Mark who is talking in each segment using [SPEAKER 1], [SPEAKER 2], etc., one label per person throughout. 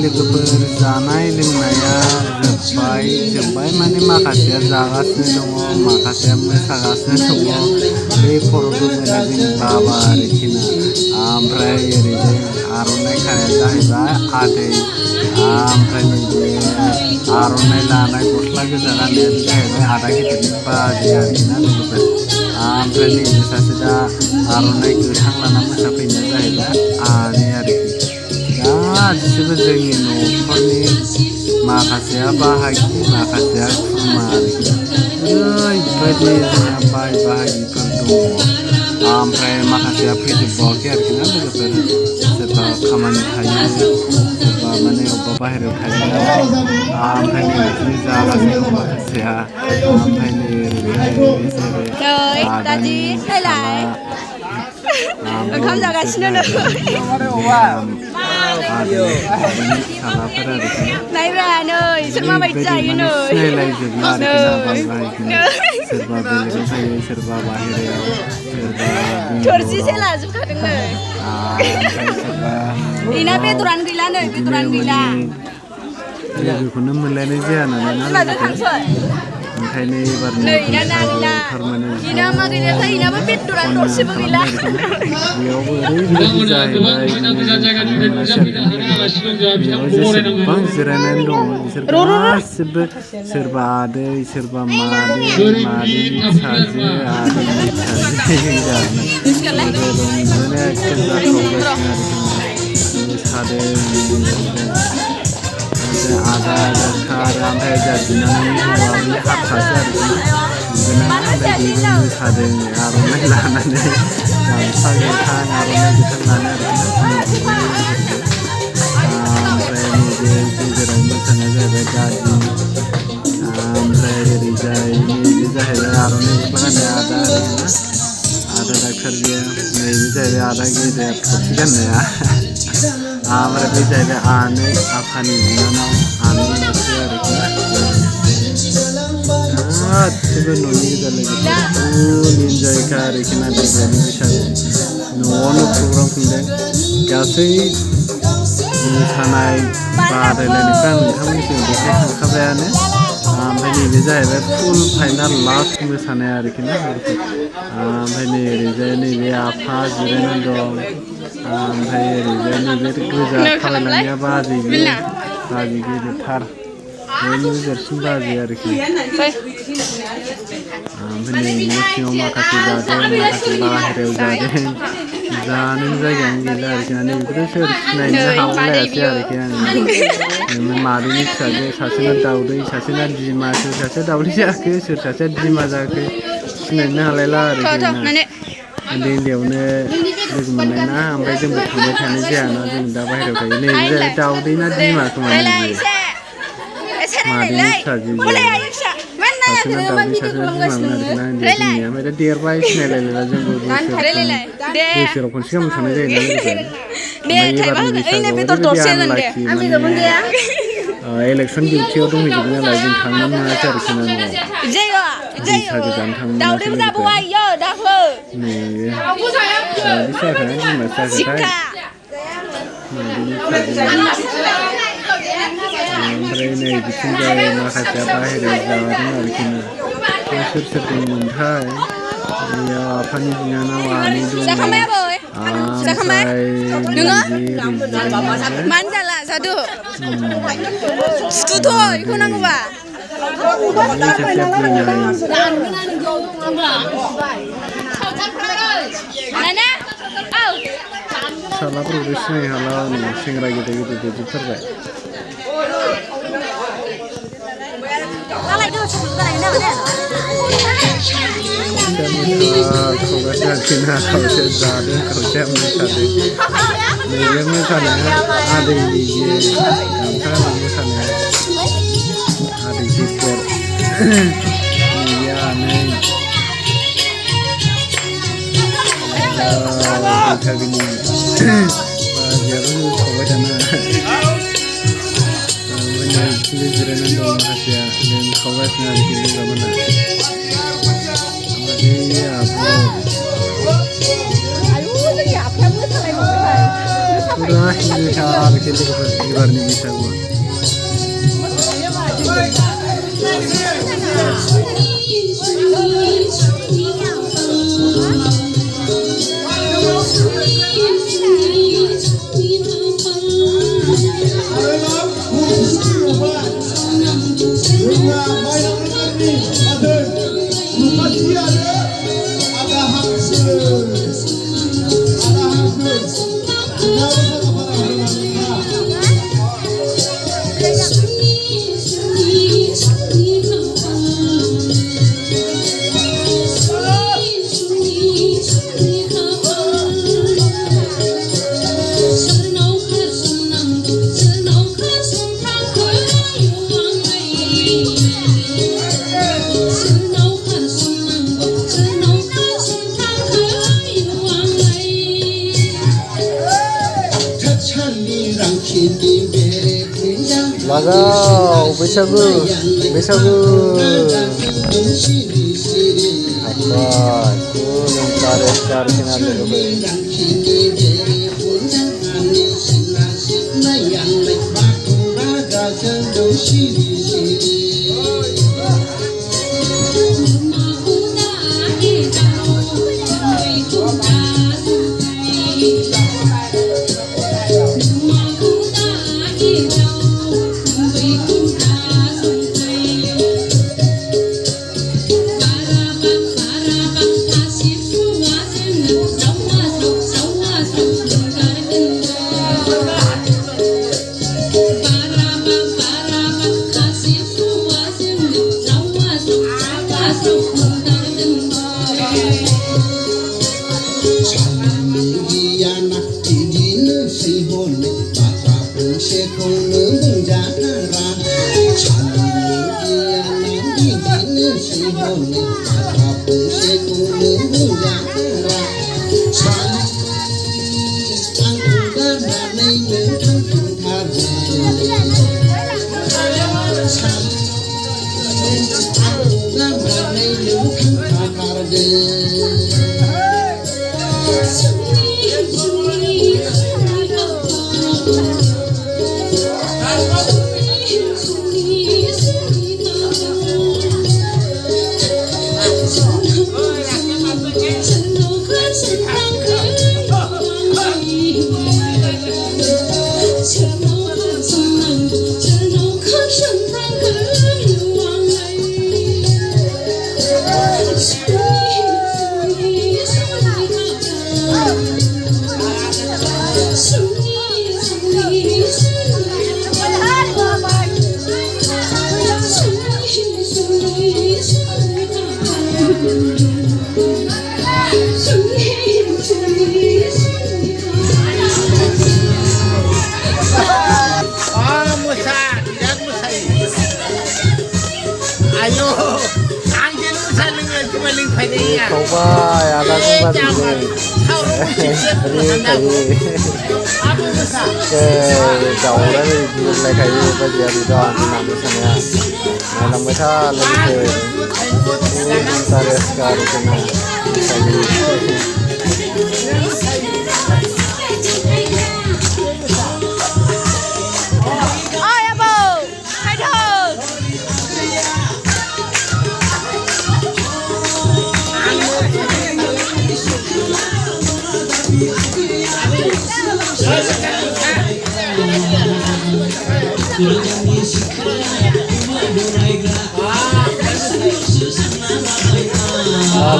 [SPEAKER 1] लोगोफोर जानाय लोंनाया जोब्बाय माने माखासेया जागासिनो दङ माखासेया मोसागासिनो दङ बे फट'खौ जों बाबा आरोखि ना ओमफ्राय ओरैजाय आर'नाइ खानाया जाहैबाय आदै ओमफ्राय नैबे आर'नाइ लानाय गस्ला गोजा गाननाया जाहैबाय आदा गिदिरनि बाजै आरोखि ना लोगोफोर ओमफ्राय नैबे सासे दा आर'नाइ गोथां लाना मोसाफैनाया जाहैबाय आनै आरोखि गासिबो जोंनि न'खरनि माखासेया बाहागि माखासेया खुरमा आरोखि ओरैबायदि जोंना बाय बाहागिफोर दङ ओमफ्राय माखासेया फैजोबबावाखै आरोखि ना लोगोफोर सोरबा खामानि थायो सोरबा माने अबेबा बाहेरायाव थायो नालाय ओमफ्राय नै बिदिनो जागासिनो दं माखासेया ओमफ्राय नै ओरैजाय जेरै आदानि फिसाला
[SPEAKER 2] ओंखाम जागासिनो नै
[SPEAKER 1] फिसालाफोर आरोखि
[SPEAKER 2] नायब्रा नै इसोर माबायदि जायो नै
[SPEAKER 1] सिनायलायजोबला आरोखि ना बाय बाहागिनो सोरबा बेलेगाव थायो सोरबा बाहेरायाव सोरबा
[SPEAKER 2] थोरसिसे लाजोबखादों नै
[SPEAKER 1] सोरबा
[SPEAKER 2] बेना बेदरानो गैला नै बेदरानो गैला
[SPEAKER 1] लोगोखौनो मोनलायनाय जाया नालाय ना ओंखायनो एबार थारमाने बेयावबो ओरैबायदि जाहैबाय बेयाव जेसेबां जिरायनानै दङ बिसोर गासिबो सोरबा आदै सोरबा मादैनि फिसाजो आदैनि फिसाजो रंजानाया एखे जाखावगासिनो आरोखि मोसादों आदा आदाखार ओमफ्राय जा बिनानावनि हौवा बे हारसासो आरोखि बिनानाव ओमफ्राय बेबो मोसादों आर'नाइ लानानै गामसा गोथां आर'नाइ गोथां लानानै आरोखि ओमफ्राय नैबे गेजेराव मोसानाया जाहैबाय दादि ओमफ्राय ओरैजाय नैबे जाहैबाय आर'नाइ गस्ला गाननाया आदा आरोखि ना आदा डाक्टार बियो नैबे जाहैबाय आदा गेदेर थफि गाननाया ओमफ्राय बे जाहैबाय आनै आफानि बिनानाव आनै मोनसे आरोखि गासिबो न'नि गोजा लोगोफोर फुल इन्जयखा आरोखि ना देग्लायनि बैसागु न'आवनो प्रग्राम खुंदों गासै मोसानाय बादायलायनायफ्रा नोंथांमोननिसिम देखायखांखाबायानो ओमफ्राय नैबे जाहैबाय फुल फाइनाल लास्ट मोसानाय आरोखि ना ओमफ्राय नै ओरैजाय नैबे आफा जिरायनानै दं ओमफ्राय ओरैजाय नैबे गोजा थाबायलांनाया बाजै बियो बाजै गिदिरथार बयनिबो देरसिन बाजै आरोखि ओमफ्राय नै न' सिङाव माखासे जादों माखासे बाहेरायाव जादों जानोनो जायगायानो गैला आरोखि ना नैबेखौथ' सोर सिनायनो हाबावलायासै आरोखि आङो मादैनि फिसाजो सासेना दाउदै सासेना बिमा सोर सासेया दाउदै जाखो सोर सासेया बिमा जाखो सिनायनो हालायला आरोखि ना उन्दै उन्दैयावनो लोगो मोननाय ना ओमफ्राय जोंबो थांबाय थानाय जायाना जों दा बाहेरायाव थायो नै जाहैबाय दाउदै ना बिमा खोमा नैबे मादैनि फिसाजो सासेना दाउदै सासेना बिमामोन आरोखि ना उन्दैयाव जोंनिया ओमफ्राय दा देरबाय सिनायलायलायला जोंबो बोसोराव खनसे गाहाम थांनाय जायो ना लोगोफोर ओमफ्राय एबारनि बैसागुआव ओरैबायदि आनलाखि माने इलेक्सन डिउटियाव दंहैजोबो नालाय जों थांनो मोनासै आरोखि ना न'आव बैसागो जानो थांनो मोनासै लोगोफोर नै दाउदै जायाखै बिमा जायाखैथाय ओमफ्राय नै बिथिंजाय माखासेया बाहेरायाव जादों आरोखि ना सोर सोर दंमोनथाय बेयाव आफानि बिनानाव आनै दङ फिसालाफोरखौ सिनायनो हाला सेंग्रा गेदेर गेदेर देरजोबथारबाय खावगासिनो आरोखि ना खावसेया जादों खावसेया मोसादों नैबे मोसानाया आदैनि गामसा गाननानै मोसानाया आदै गेदेर नैबे आनै बैसागोनि बाजियाबो खावबाय दाना बिदिनो जिरायनानै दं माखासेया खावगासिनो आरोखि लोंग्रामोना ओमफ्राय आब' Kita आरोखि लोगोफोर एबारनि बैसागुआ Lagaw बैसागु बैसागु हाब्बाय खुलुमथारो आरोखिना लोगोफोर Coba ada tempat ini. Ke jauh dari mulai kayu baju di dalam nama sana. Malam kita lagi ke Tares kari kena.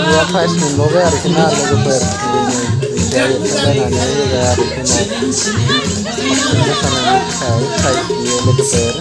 [SPEAKER 1] Dua flash minggu ya hari kena lagu ber dari sana juga hari kena di sana saya lagu ber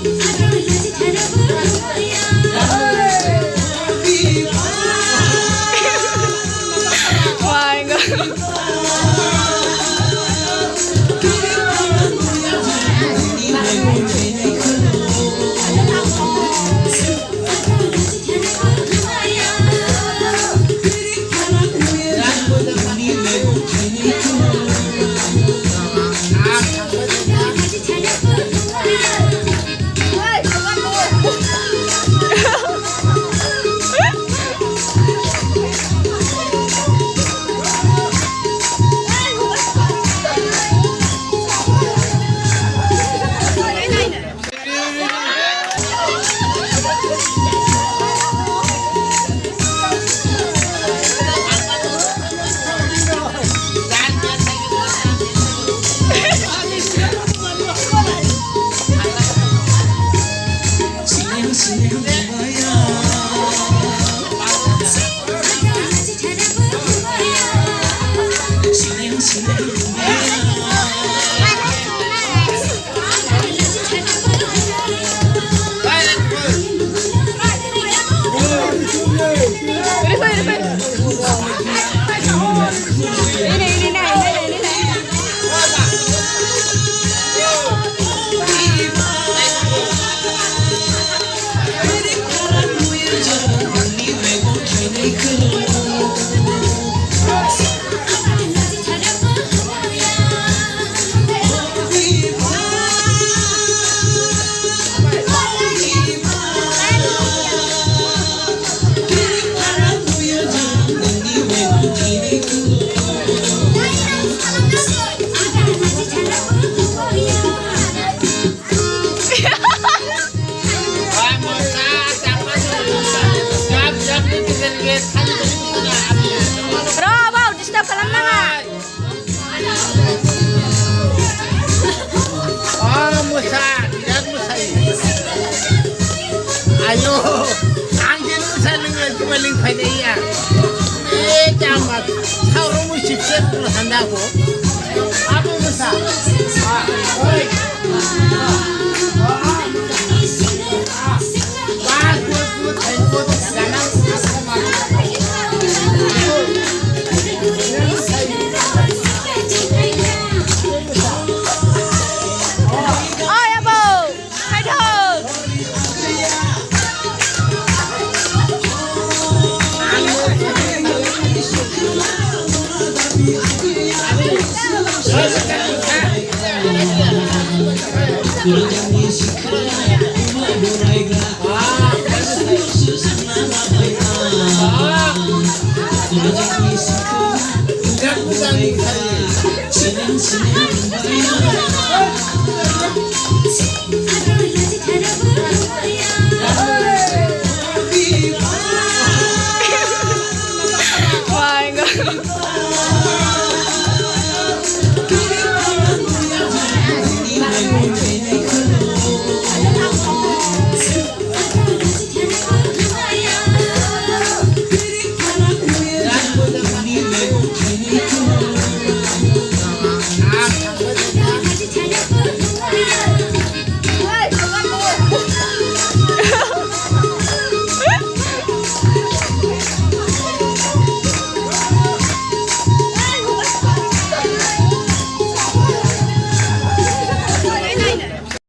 [SPEAKER 3] 강제로 사는 거 그만 파이야. 짱막 사오로 십세로 한다고. 아무무사. 어이.
[SPEAKER 2] 어 여보 파이팅
[SPEAKER 3] 부장님 사진.